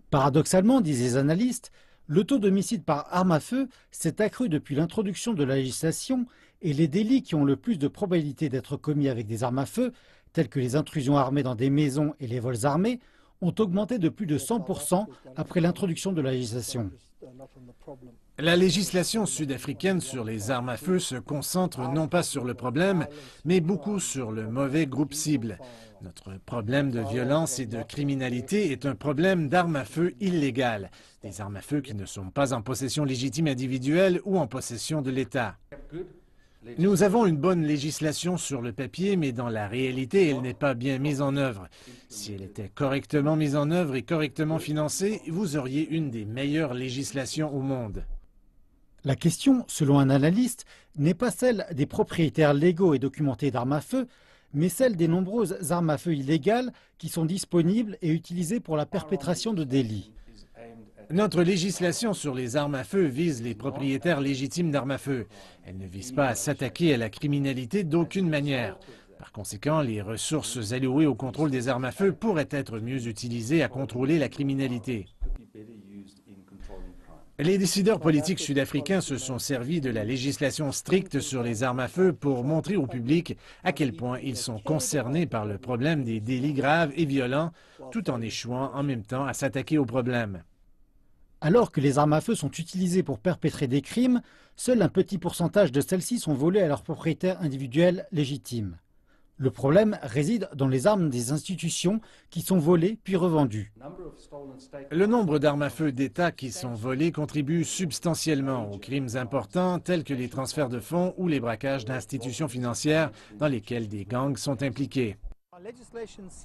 Paradoxalement, disent les analystes, le taux d'homicide par arme à feu s'est accru depuis l'introduction de la législation et les délits qui ont le plus de probabilité d'être commis avec des armes à feu, tels que les intrusions armées dans des maisons et les vols armés, ont augmenté de plus de 100% après l'introduction de la législation. La législation sud-africaine sur les armes à feu se concentre non pas sur le problème, mais beaucoup sur le mauvais groupe cible. Notre problème de violence et de criminalité est un problème d'armes à feu illégales, des armes à feu qui ne sont pas en possession légitime individuelle ou en possession de l'État. Nous avons une bonne législation sur le papier, mais dans la réalité, elle n'est pas bien mise en œuvre. Si elle était correctement mise en œuvre et correctement financée, vous auriez une des meilleures législations au monde. La question, selon un analyste, n'est pas celle des propriétaires légaux et documentés d'armes à feu, mais celle des nombreuses armes à feu illégales qui sont disponibles et utilisées pour la perpétration de délits. Notre législation sur les armes à feu vise les propriétaires légitimes d'armes à feu. Elle ne vise pas à s'attaquer à la criminalité d'aucune manière. Par conséquent, les ressources allouées au contrôle des armes à feu pourraient être mieux utilisées à contrôler la criminalité. Les décideurs politiques sud-africains se sont servis de la législation stricte sur les armes à feu pour montrer au public à quel point ils sont concernés par le problème des délits graves et violents, tout en échouant en même temps à s'attaquer au problème. Alors que les armes à feu sont utilisées pour perpétrer des crimes, seul un petit pourcentage de celles-ci sont volées à leurs propriétaires individuels légitimes. Le problème réside dans les armes des institutions qui sont volées puis revendues. Le nombre d'armes à feu d'État qui sont volées contribue substantiellement aux crimes importants tels que les transferts de fonds ou les braquages d'institutions financières dans lesquels des gangs sont impliqués.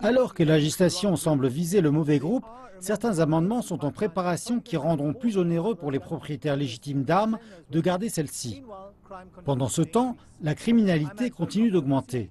Alors que la législation semble viser le mauvais groupe, certains amendements sont en préparation qui rendront plus onéreux pour les propriétaires légitimes d'armes de garder celles-ci. Pendant ce temps, la criminalité continue d'augmenter.